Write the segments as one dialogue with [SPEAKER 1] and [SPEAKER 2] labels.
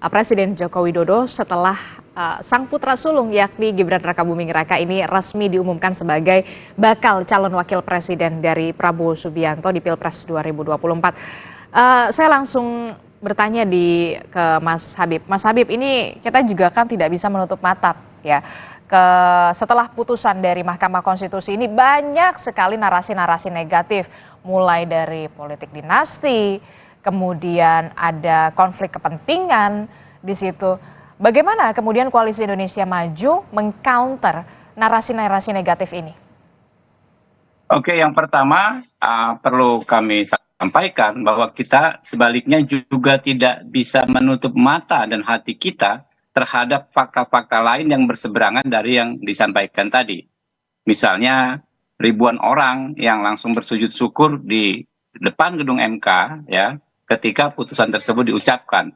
[SPEAKER 1] Presiden Joko Widodo setelah sang putra sulung yakni Gibran Rakabuming Raka ini resmi diumumkan sebagai bakal calon wakil presiden dari Prabowo Subianto di Pilpres 2024. Saya langsung bertanya ke Mas Habib. Mas Habib, ini kita juga kan tidak bisa menutup mata ya. Setelah putusan dari Mahkamah Konstitusi ini banyak sekali narasi-narasi negatif, mulai dari politik dinasti, kemudian ada konflik kepentingan di situ. Bagaimana kemudian Koalisi Indonesia Maju mengcounter narasi-narasi negatif ini?
[SPEAKER 2] Oke, yang pertama perlu kami sampaikan bahwa kita sebaliknya juga tidak bisa menutup mata dan hati kita terhadap fakta-fakta lain yang berseberangan dari yang disampaikan tadi. Misalnya ribuan orang yang langsung bersujud syukur di depan gedung MK ya ketika putusan tersebut diucapkan.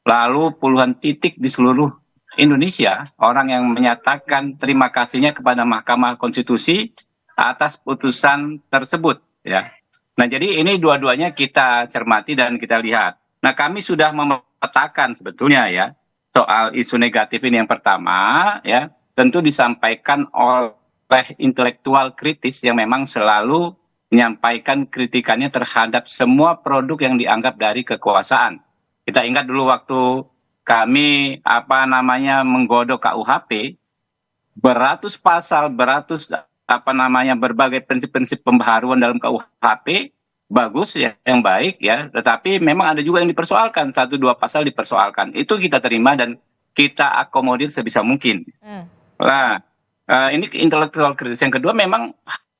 [SPEAKER 2] Lalu puluhan titik di seluruh Indonesia orang yang menyatakan terima kasihnya kepada Mahkamah Konstitusi atas putusan tersebut ya. Nah, jadi ini dua-duanya kita cermati dan kita lihat. Nah, kami sudah memetakan sebetulnya ya soal isu negatif ini. Yang pertama ya tentu disampaikan oleh intelektual kritis yang memang selalu menyampaikan kritikannya terhadap semua produk yang dianggap dari kekuasaan. Kita ingat dulu waktu kami menggodok KUHP, beratus pasal, berbagai prinsip-prinsip pembaharuan dalam KUHP bagus ya, yang baik ya, tetapi memang ada juga yang dipersoalkan, satu dua pasal dipersoalkan. Itu kita terima dan kita akomodir sebisa mungkin. Nah, ini intelektual kritis. Yang kedua, memang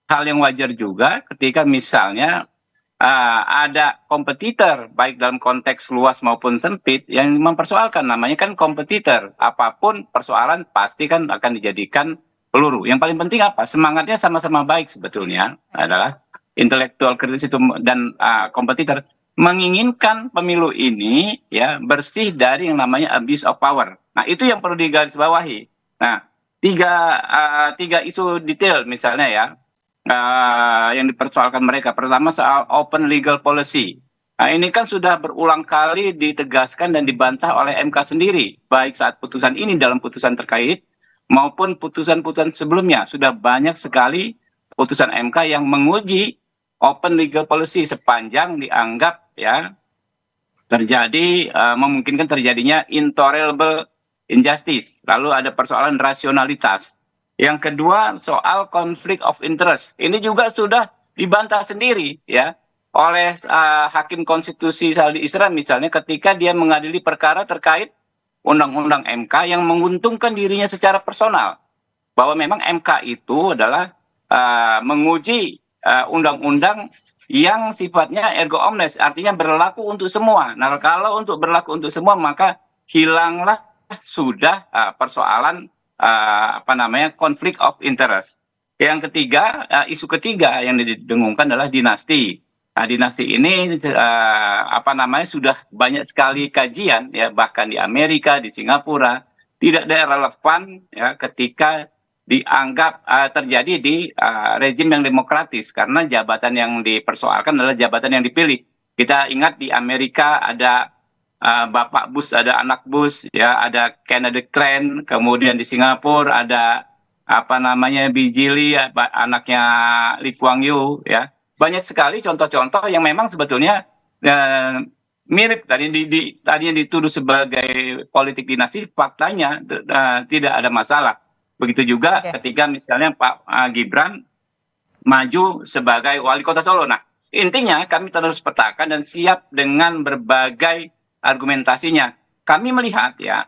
[SPEAKER 2] hal yang wajar juga ketika misalnya ada kompetitor baik dalam konteks luas maupun sempit yang mempersoalkan. Namanya kan kompetitor, apapun persoalan pasti kan akan dijadikan peluru. Yang paling penting apa? Semangatnya sama-sama baik sebetulnya adalah intelektual kritis itu dan kompetitor menginginkan pemilu ini ya bersih dari yang namanya abuse of power. Nah, itu yang perlu digarisbawahi. Nah, tiga isu detail misalnya ya yang dipersoalkan mereka. Pertama soal open legal policy. Nah, ini kan sudah berulang kali ditegaskan dan dibantah oleh MK sendiri, baik saat putusan ini dalam putusan terkait maupun putusan-putusan sebelumnya. Sudah banyak sekali putusan MK yang menguji open legal policy sepanjang dianggap ya terjadi memungkinkan terjadinya intolerable injustice. Lalu ada persoalan rasionalitas. Yang kedua soal conflict of interest. Ini juga sudah dibantah sendiri ya oleh Hakim Konstitusi Saldi Isra misalnya ketika dia mengadili perkara terkait undang-undang MK yang menguntungkan dirinya secara personal. Bahwa memang MK itu adalah menguji undang-undang yang sifatnya erga omnes, artinya berlaku untuk semua. Nah, kalau untuk berlaku untuk semua maka hilanglah sudah persoalan conflict of interest. Yang ketiga, isu ketiga yang didengungkan adalah dinasti. Nah, dinasti ini sudah banyak sekali kajian ya, bahkan di Amerika, di Singapura tidak ada relevan ya ketika dianggap terjadi di rezim yang demokratis karena jabatan yang dipersoalkan adalah jabatan yang dipilih. Kita ingat di Amerika ada Bapak Bush, ada anak Bush, ya, ada Kennedy Clan, kemudian di Singapura ada Bijili, anaknya Lee Kuan Yew, ya. Banyak sekali contoh-contoh yang memang sebetulnya mirip tadi yang dituduh sebagai politik dinasti, faktanya tidak ada masalah. Begitu juga ketika misalnya Pak Gibran maju sebagai wali kota Solo. Nah, intinya kami terus petakan dan siap dengan berbagai argumentasinya. Kami melihat ya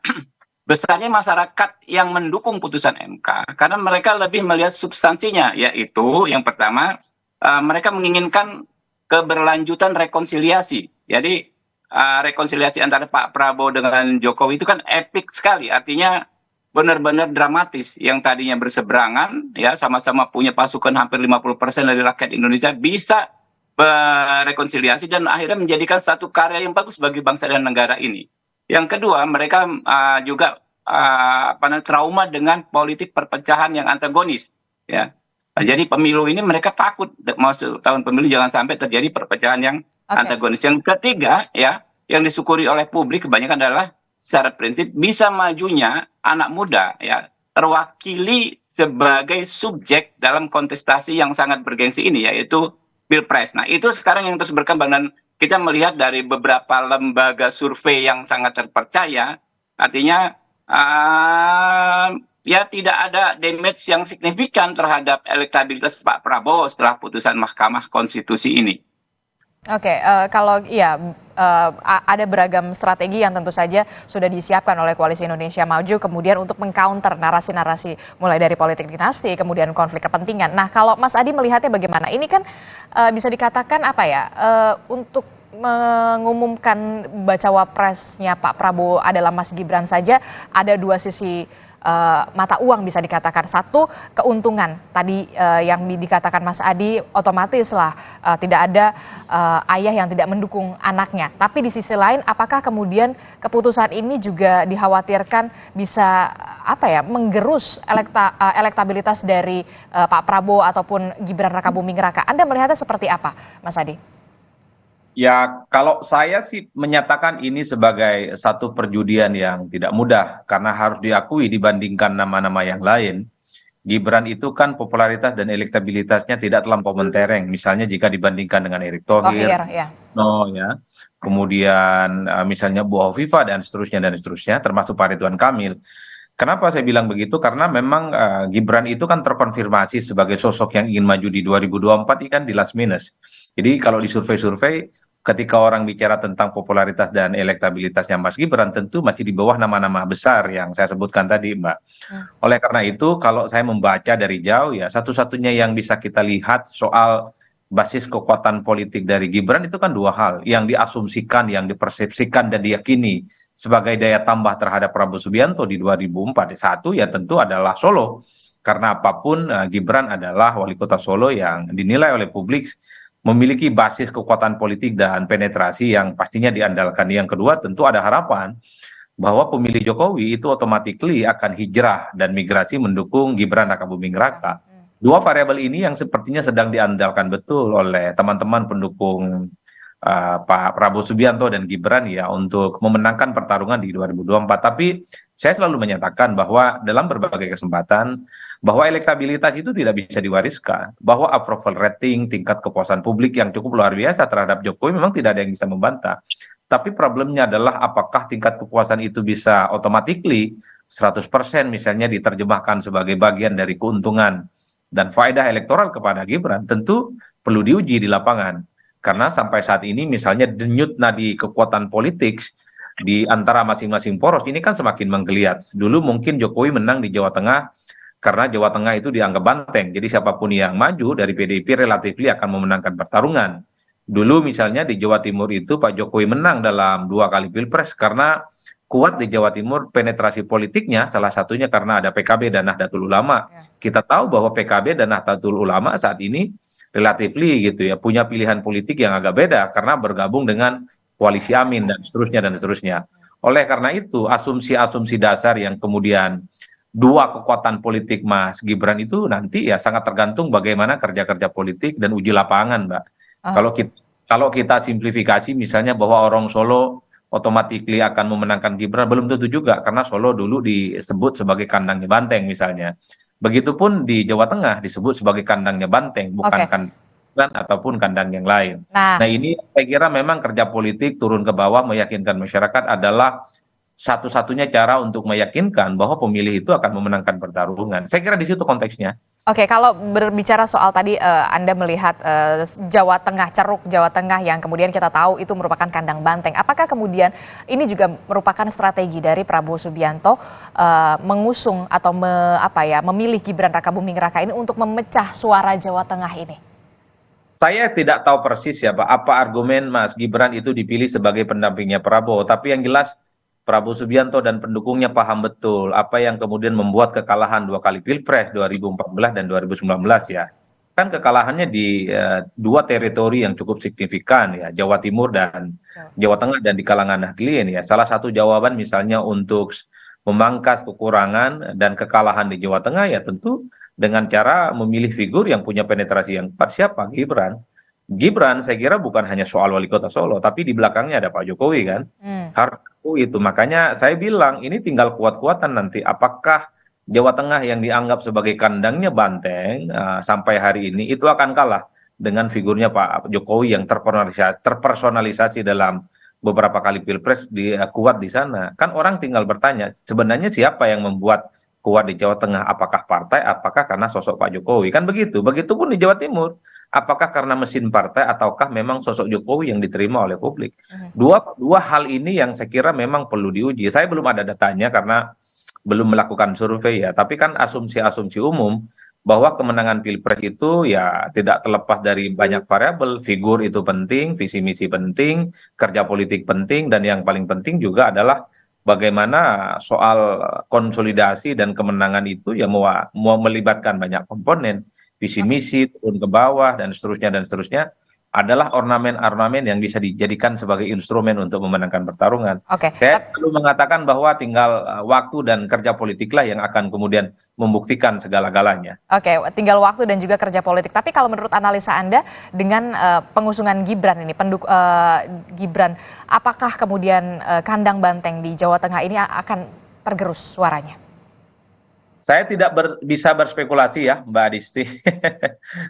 [SPEAKER 2] besarnya masyarakat yang mendukung putusan MK karena mereka lebih melihat substansinya, yaitu yang pertama mereka menginginkan keberlanjutan rekonsiliasi. Jadi rekonsiliasi antara Pak Prabowo dengan Jokowi itu kan epik sekali, artinya benar-benar dramatis. Yang tadinya berseberangan ya sama-sama punya pasukan hampir 50% dari rakyat Indonesia bisa berrekonsiliasi dan akhirnya menjadikan satu karya yang bagus bagi bangsa dan negara ini. Yang kedua, mereka juga trauma dengan politik perpecahan yang antagonis. Ya, nah, jadi pemilu ini mereka takut masuk tahun pemilu jangan sampai terjadi perpecahan yang antagonis. Yang ketiga, ya, yang disyukuri oleh publik kebanyakan adalah secara prinsip bisa majunya anak muda ya terwakili sebagai subjek dalam kontestasi yang sangat bergengsi ini, yaitu Pilpres. Nah, itu sekarang yang terus berkembang, dan kita melihat dari beberapa lembaga survei yang sangat terpercaya, artinya ya tidak ada damage yang signifikan terhadap elektabilitas Pak Prabowo setelah putusan Mahkamah Konstitusi ini.
[SPEAKER 1] Oke, kalau ya ada beragam strategi yang tentu saja sudah disiapkan oleh Koalisi Indonesia Maju kemudian untuk mengcounter narasi-narasi mulai dari politik dinasti kemudian konflik kepentingan. Nah, kalau Mas Adi melihatnya bagaimana? Ini kan bisa dikatakan apa ya, untuk mengumumkan bacawa presnya Pak Prabowo adalah Mas Gibran saja ada dua sisi mata uang bisa dikatakan. Satu, keuntungan tadi yang dikatakan Mas Adi, otomatis lah tidak ada ayah yang tidak mendukung anaknya. Tapi di sisi lain, apakah kemudian keputusan ini juga dikhawatirkan bisa apa ya menggerus elektabilitas dari Pak Prabowo ataupun Gibran Rakabuming Raka? Anda melihatnya seperti apa, Mas Adi?
[SPEAKER 3] Ya, kalau saya sih menyatakan ini sebagai satu perjudian yang tidak mudah, karena harus diakui dibandingkan nama-nama yang lain, Gibran itu kan popularitas dan elektabilitasnya tidak terlampau mentereng. Misalnya jika dibandingkan dengan Erick Thohir,
[SPEAKER 1] Ya.
[SPEAKER 3] no ya, kemudian misalnya Bu Hovifah dan seterusnya, termasuk Pak Ridwan Kamil. Kenapa saya bilang begitu? Karena memang Gibran itu kan terkonfirmasi sebagai sosok yang ingin maju di 2024 ini kan di last minute. Jadi kalau di survei-survei, ketika orang bicara tentang popularitas dan elektabilitasnya Mas Gibran, tentu masih di bawah nama-nama besar yang saya sebutkan tadi, Mbak. Oleh karena itu, kalau saya membaca dari jauh, ya satu-satunya yang bisa kita lihat soal basis kekuatan politik dari Gibran itu kan dua hal, yang diasumsikan, yang dipersepsikan dan diyakini sebagai daya tambah terhadap Prabowo Subianto di 2004. Satu ya tentu adalah Solo, karena apapun Gibran adalah wali kota Solo yang dinilai oleh publik memiliki basis kekuatan politik dan penetrasi yang pastinya diandalkan. Yang kedua tentu ada harapan bahwa pemilih Jokowi itu otomatis akan hijrah dan migrasi mendukung Gibran Rakabuming Raka. Dua variabel ini yang sepertinya sedang diandalkan betul oleh teman-teman pendukung Pak Prabowo Subianto dan Gibran ya untuk memenangkan pertarungan di 2024. Tapi saya selalu menyatakan bahwa dalam berbagai kesempatan bahwa elektabilitas itu tidak bisa diwariskan, bahwa approval rating, tingkat kepuasan publik yang cukup luar biasa terhadap Jokowi memang tidak ada yang bisa membantah. Tapi problemnya adalah apakah tingkat kepuasan itu bisa automatically 100% misalnya diterjemahkan sebagai bagian dari keuntungan dan faedah elektoral kepada Gibran, tentu perlu diuji di lapangan. Karena sampai saat ini misalnya denyut nadi kekuatan politik di antara masing-masing poros ini kan semakin menggeliat. Dulu mungkin Jokowi menang di Jawa Tengah karena Jawa Tengah itu dianggap banteng. Jadi siapapun yang maju dari PDIP relatif akan memenangkan pertarungan. Dulu misalnya di Jawa Timur itu Pak Jokowi menang dalam 2 kali Pilpres karena kuat di Jawa Timur penetrasi politiknya, salah satunya karena ada PKB dan Nahdlatul Ulama. Kita tahu bahwa PKB dan Nahdlatul Ulama saat ini relatif gitu ya, punya pilihan politik yang agak beda karena bergabung dengan koalisi Amin dan seterusnya. Oleh karena itu, asumsi-asumsi dasar yang kemudian dua kekuatan politik Mas Gibran itu nanti ya sangat tergantung bagaimana kerja-kerja politik dan uji lapangan, Mbak. Kalau kita simplifikasi misalnya bahwa orang Solo otomatis akan memenangkan Gibran, belum tentu juga karena Solo dulu disebut sebagai kandangnya banteng misalnya. Begitupun di Jawa Tengah disebut sebagai kandangnya banteng, bukan kandang ataupun kandang yang lain. Nah ini saya kira memang kerja politik turun ke bawah meyakinkan masyarakat adalah satu-satunya cara untuk meyakinkan bahwa pemilih itu akan memenangkan pertarungan. Saya kira di situ konteksnya. Oke,
[SPEAKER 1] kalau berbicara soal tadi Anda melihat Jawa Tengah, ceruk Jawa Tengah yang kemudian kita tahu itu merupakan kandang banteng. Apakah kemudian ini juga merupakan strategi dari Prabowo Subianto mengusung atau memilih Gibran Rakabuming Raka ini untuk memecah suara Jawa Tengah ini?
[SPEAKER 3] Saya tidak tahu persis ya Pak, apa argumen Mas Gibran itu dipilih sebagai pendampingnya Prabowo. Tapi yang jelas Prabowo Subianto dan pendukungnya paham betul apa yang kemudian membuat kekalahan 2 kali Pilpres 2014 dan 2019 ya. Kan kekalahannya di 2 teritori yang cukup signifikan ya, Jawa Timur dan Jawa Tengah dan di kalangan Nahdlin ya. Salah satu jawaban misalnya untuk memangkas kekurangan dan kekalahan di Jawa Tengah ya tentu dengan cara memilih figur yang punya penetrasi yang kuat. Siapa? Gibran. Gibran saya kira bukan hanya soal wali kota Solo, tapi di belakangnya ada Pak Jokowi kan. Itu makanya saya bilang ini tinggal kuat-kuatan nanti. Apakah Jawa Tengah yang dianggap sebagai kandangnya banteng sampai hari ini itu akan kalah dengan figurnya Pak Jokowi yang terpersonalisasi dalam beberapa kali pilpres kuat di sana. Kan orang tinggal bertanya, sebenarnya siapa yang membuat kuat di Jawa Tengah? Apakah partai? Apakah karena sosok Pak Jokowi? Kan begitu. Begitupun di Jawa Timur. Apakah karena mesin partai ataukah memang sosok Jokowi yang diterima oleh publik? Dua hal ini yang saya kira memang perlu diuji. Saya belum ada datanya karena belum melakukan survei ya. Tapi kan asumsi-asumsi umum bahwa kemenangan Pilpres itu ya tidak terlepas dari banyak variabel. Figur itu penting, visi misi penting, kerja politik penting, dan yang paling penting juga adalah bagaimana soal konsolidasi dan kemenangan itu ya mau melibatkan banyak komponen, visi misi turun ke bawah dan seterusnya adalah ornamen-ornamen yang bisa dijadikan sebagai instrumen untuk memenangkan pertarungan.
[SPEAKER 1] Oke,
[SPEAKER 3] Saya perlu mengatakan bahwa tinggal waktu dan kerja politiklah yang akan kemudian membuktikan segala-galanya.
[SPEAKER 1] oke, tinggal waktu dan juga kerja politik. Tapi kalau menurut analisa Anda dengan pengusungan Gibran ini, Gibran, apakah kemudian kandang banteng di Jawa Tengah ini akan tergerus suaranya?
[SPEAKER 3] Saya tidak bisa berspekulasi ya, Mbak Adisti.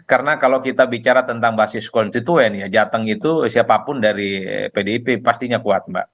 [SPEAKER 3] Karena kalau kita bicara tentang basis konstituen ya, Jateng itu siapapun dari PDIP pastinya kuat, Mbak.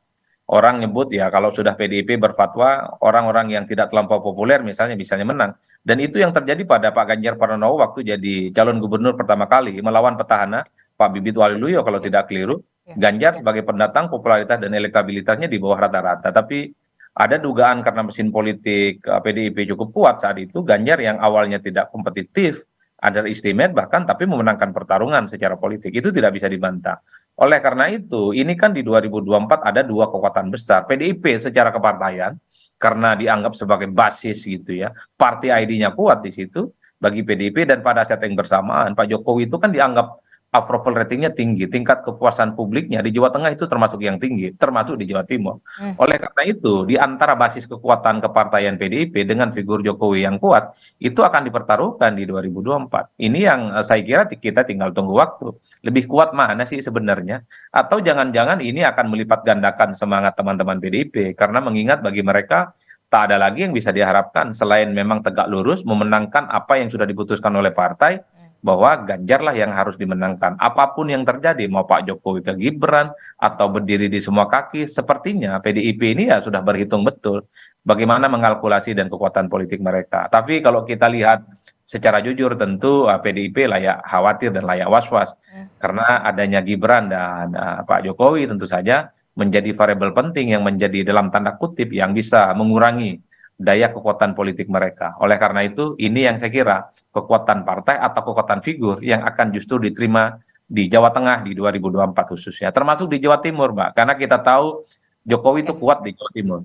[SPEAKER 3] Orang nyebut ya kalau sudah PDIP berfatwa, orang-orang yang tidak terlampau populer misalnya menang. Dan itu yang terjadi pada Pak Ganjar Pranowo waktu jadi calon gubernur pertama kali melawan petahana Pak Bibit Waluyo kalau tidak keliru. Ganjar sebagai pendatang popularitas dan elektabilitasnya di bawah rata-rata. Tapi ada dugaan karena mesin politik PDIP cukup kuat saat itu, Ganjar yang awalnya tidak kompetitif, underestimate bahkan, tapi memenangkan pertarungan secara politik. Itu tidak bisa dibantah. Oleh karena itu, ini kan di 2024 ada dua kekuatan besar. PDIP secara kepartaian, karena dianggap sebagai basis gitu ya, party ID-nya kuat di situ bagi PDIP, dan pada saat yang bersamaan, Pak Jokowi itu kan dianggap approval ratingnya tinggi, tingkat kepuasan publiknya di Jawa Tengah itu termasuk yang tinggi, termasuk di Jawa Timur. Oleh karena itu, di antara basis kekuatan kepartaian PDIP dengan figur Jokowi yang kuat, itu akan dipertaruhkan di 2024. Ini yang saya kira kita tinggal tunggu waktu. Lebih kuat mana sih sebenarnya? Atau jangan-jangan ini akan melipat gandakan semangat teman-teman PDIP, karena mengingat bagi mereka tak ada lagi yang bisa diharapkan selain memang tegak lurus memenangkan apa yang sudah diputuskan oleh partai, bahwa Ganjar lah yang harus dimenangkan. Apapun yang terjadi, mau Pak Jokowi ke Gibran, atau berdiri di semua kaki, sepertinya PDIP ini ya sudah berhitung betul bagaimana mengalkulasi dan kekuatan politik mereka. Tapi kalau kita lihat secara jujur, tentu PDIP layak khawatir dan layak was-was. Karena adanya Gibran dan Pak Jokowi tentu saja menjadi variabel penting yang menjadi dalam tanda kutip yang bisa mengurangi daya kekuatan politik mereka. Oleh karena itu, ini yang saya kira kekuatan partai atau kekuatan figur yang akan justru diterima di Jawa Tengah di 2024 khususnya. Termasuk di Jawa Timur, Mbak. Karena kita tahu Jokowi itu kuat di Jawa Timur.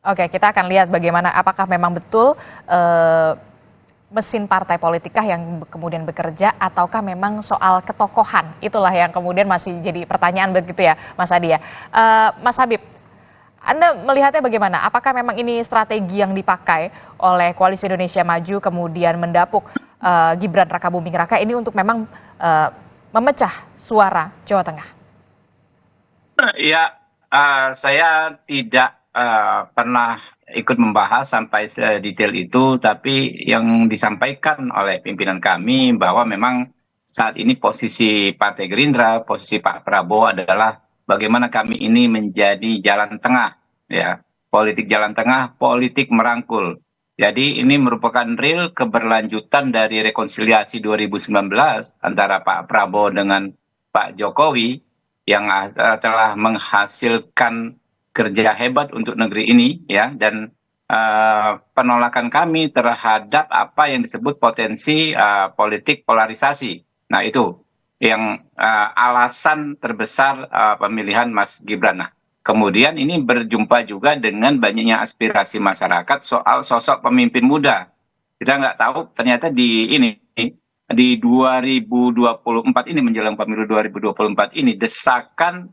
[SPEAKER 1] Oke, kita akan lihat bagaimana apakah memang betul mesin partai politik yang kemudian bekerja ataukah memang soal ketokohan. Itulah yang kemudian masih jadi pertanyaan begitu ya, Mas Adi ya. Mas Habib, Anda melihatnya bagaimana? Apakah memang ini strategi yang dipakai oleh Koalisi Indonesia Maju kemudian mendapuk Gibran Rakabuming Raka ini untuk memang memecah suara Jawa Tengah?
[SPEAKER 2] Ya, saya tidak pernah ikut membahas sampai sedetail itu, tapi yang disampaikan oleh pimpinan kami bahwa memang saat ini posisi Partai Gerindra, posisi Pak Prabowo adalah bagaimana kami ini menjadi jalan tengah, ya, politik jalan tengah, politik merangkul. Jadi ini merupakan real keberlanjutan dari rekonsiliasi 2019 antara Pak Prabowo dengan Pak Jokowi yang telah menghasilkan kerja hebat untuk negeri ini, ya, dan penolakan kami terhadap apa yang disebut potensi politik polarisasi. Nah, itu yang alasan terbesar pemilihan Mas Gibran. Nah, kemudian ini berjumpa juga dengan banyaknya aspirasi masyarakat soal sosok pemimpin muda. Kita nggak tahu ternyata di 2024 ini menjelang pemilu 2024 ini desakan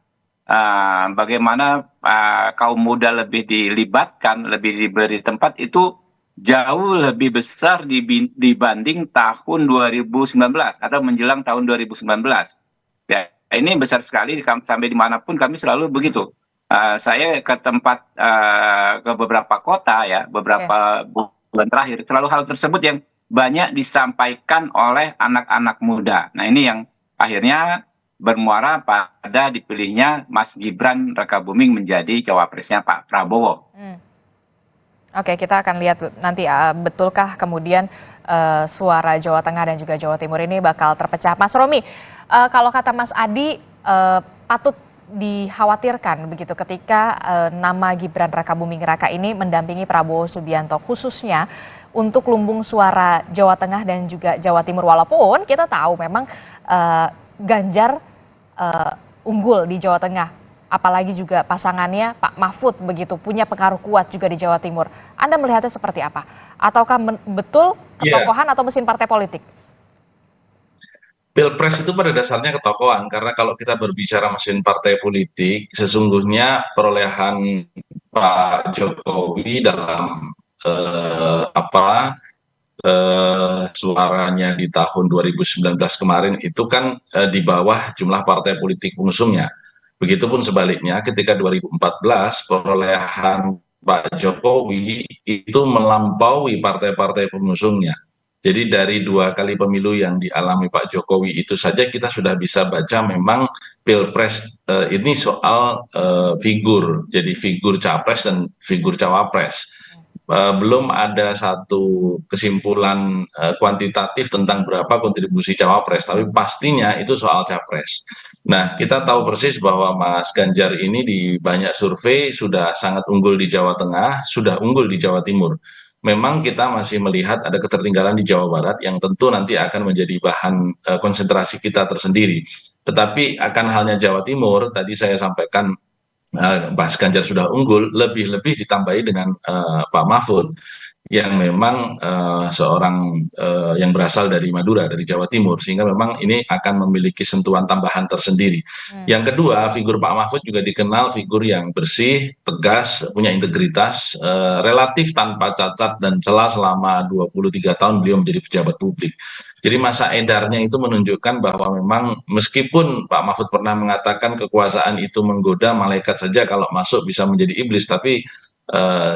[SPEAKER 2] bagaimana kaum muda lebih dilibatkan, lebih diberi tempat itu jauh lebih besar dibanding tahun 2019 atau menjelang tahun 2019. Ya, ini besar sekali sampai dimanapun kami selalu begitu. Saya ke tempat ke beberapa kota ya,
[SPEAKER 1] Oke.
[SPEAKER 2] beberapa bulan terakhir, selalu hal tersebut yang banyak disampaikan oleh anak-anak muda. Nah, ini yang akhirnya bermuara pada dipilihnya Mas Gibran Rakabuming menjadi cawapresnya Pak Prabowo.
[SPEAKER 1] Hmm. Oke, kita akan lihat nanti betulkah kemudian suara Jawa Tengah dan juga Jawa Timur ini bakal terpecah. Mas Romi, kalau kata Mas Adi patut dikhawatirkan begitu ketika nama Gibran Rakabuming Raka ini mendampingi Prabowo Subianto khususnya untuk lumbung suara Jawa Tengah dan juga Jawa Timur, walaupun kita tahu memang Ganjar unggul di Jawa Tengah, apalagi juga pasangannya Pak Mahfud begitu punya pengaruh kuat juga di Jawa Timur. Anda melihatnya seperti apa? Ataukah betul
[SPEAKER 4] Iya,
[SPEAKER 1] ketokohan atau mesin partai politik?
[SPEAKER 4] Pilpres itu pada dasarnya ketokohan, karena kalau kita berbicara mesin partai politik, sesungguhnya perolehan Pak Jokowi dalam suaranya di tahun 2019 kemarin itu kan di bawah jumlah partai politik pengusungnya. Begitupun sebaliknya ketika 2014 perolehan Pak Jokowi itu melampaui partai-partai pengusungnya. Jadi dari 2 kali pemilu yang dialami Pak Jokowi itu saja kita sudah bisa baca memang Pilpres ini soal figur, jadi figur capres dan figur cawapres. Belum ada satu kesimpulan kuantitatif tentang berapa kontribusi cawapres, tapi pastinya itu soal capres. Nah, kita tahu persis bahwa Mas Ganjar ini di banyak survei sudah sangat unggul di Jawa Tengah, sudah unggul di Jawa Timur. Memang kita masih melihat ada ketertinggalan di Jawa Barat yang tentu nanti akan menjadi bahan konsentrasi kita tersendiri. Tetapi akan halnya Jawa Timur, tadi saya sampaikan Mas Ganjar sudah unggul, lebih-lebih ditambahi dengan Pak Mahfud yang memang seorang yang berasal dari Madura, dari Jawa Timur, sehingga memang ini akan memiliki sentuhan tambahan tersendiri. Yang kedua, figur Pak Mahfud juga dikenal figur yang bersih, tegas, punya integritas, relatif tanpa cacat dan celah selama 23 tahun beliau menjadi pejabat publik. Jadi masa edarnya itu menunjukkan bahwa memang meskipun Pak Mahfud pernah mengatakan kekuasaan itu menggoda malaikat saja kalau masuk bisa menjadi iblis, tapi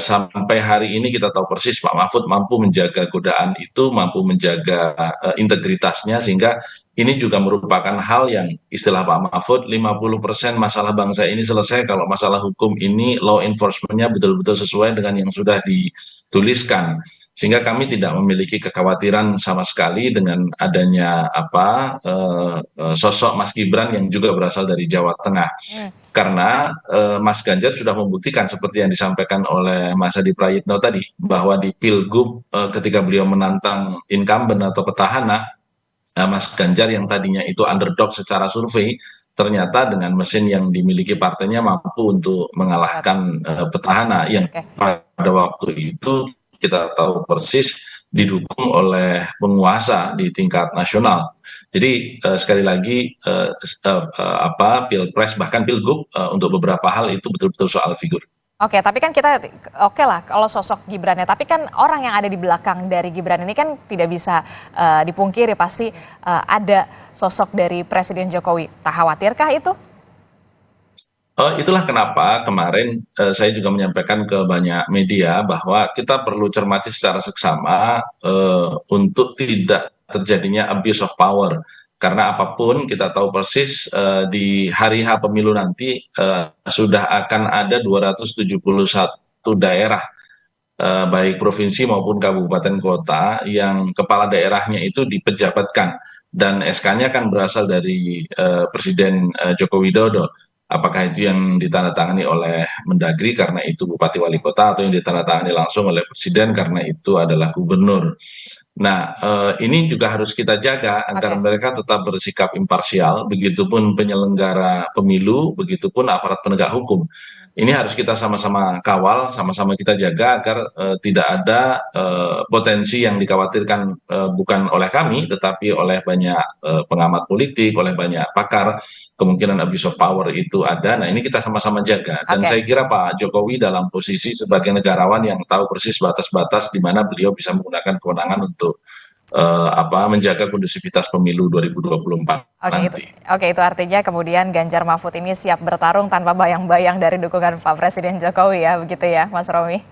[SPEAKER 4] sampai hari ini kita tahu persis Pak Mahfud mampu menjaga godaan itu, mampu menjaga integritasnya, sehingga ini juga merupakan hal yang istilah Pak Mahfud 50% masalah bangsa ini selesai kalau masalah hukum ini law enforcement-nya betul-betul sesuai dengan yang sudah dituliskan. Sehingga kami tidak memiliki kekhawatiran sama sekali dengan adanya sosok Mas Gibran yang juga berasal dari Jawa Tengah. Karena Mas Ganjar sudah membuktikan seperti yang disampaikan oleh Mas Adi Prayitno tadi, bahwa di Pilgub ketika beliau menantang incumbent atau petahana, Mas Ganjar yang tadinya itu underdog secara survei, ternyata dengan mesin yang dimiliki partainya mampu untuk mengalahkan petahana yang
[SPEAKER 1] Oke.
[SPEAKER 4] pada waktu itu kita tahu persis didukung oleh penguasa di tingkat nasional. Jadi sekali lagi Pilpres bahkan Pilgub untuk beberapa hal itu betul-betul soal figur.
[SPEAKER 1] Oke, tapi kan kita oke lah kalau sosok Gibrannya, tapi kan orang yang ada di belakang dari Gibran ini kan tidak bisa dipungkiri pasti ada sosok dari Presiden Jokowi. Tak khawatirkah itu?
[SPEAKER 4] Itulah kenapa kemarin saya juga menyampaikan ke banyak media bahwa kita perlu cermati secara seksama untuk tidak terjadinya abuse of power. Karena apapun kita tahu persis di hari H pemilu nanti sudah akan ada 271 daerah baik provinsi maupun kabupaten kota yang kepala daerahnya itu dipejabatkan dan SK-nya kan berasal dari Presiden Joko Widodo. Apakah itu yang ditandatangani oleh Mendagri karena itu bupati wali kota, atau yang ditandatangani langsung oleh Presiden karena itu adalah gubernur. Nah, ini juga harus kita jaga agar mereka tetap bersikap imparsial, begitupun penyelenggara pemilu, begitupun aparat penegak hukum. Ini harus kita sama-sama kawal, sama-sama kita jaga agar tidak ada potensi yang dikhawatirkan bukan oleh kami, tetapi oleh banyak pengamat politik, oleh banyak pakar, kemungkinan abuse of power itu ada. Nah, ini kita sama-sama jaga. Dan saya kira Pak Jokowi dalam posisi sebagai negarawan yang tahu persis batas-batas di mana beliau bisa menggunakan kewenangan untuk menjaga kondusivitas pemilu 2024 nanti.
[SPEAKER 1] Itu artinya kemudian Ganjar Mahfud ini siap bertarung tanpa bayang-bayang dari dukungan Pak Presiden Jokowi ya, begitu ya Mas Romi?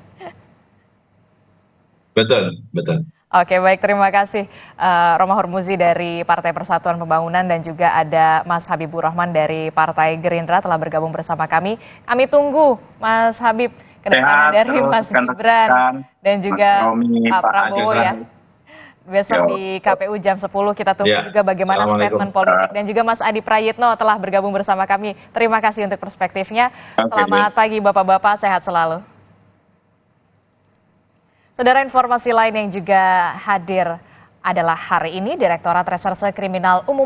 [SPEAKER 4] Betul, betul.
[SPEAKER 1] Oke, baik, terima kasih Roma Hurmuzi dari Partai Persatuan Pembangunan dan juga ada Mas Habibur Rahman dari Partai Gerindra telah bergabung bersama kami. Kami tunggu Mas Habib kedatangan dari Mas Gibran dan juga Pak Prabowo ya. Besok di KPU jam 10 kita tunggu juga bagaimana statement politik dan juga Mas Adi Prayitno telah bergabung bersama kami. Terima kasih untuk perspektifnya. Selamat pagi Bapak-bapak, sehat selalu. Saudara, informasi lain yang juga hadir adalah hari ini Direktorat Reserse Kriminal Umum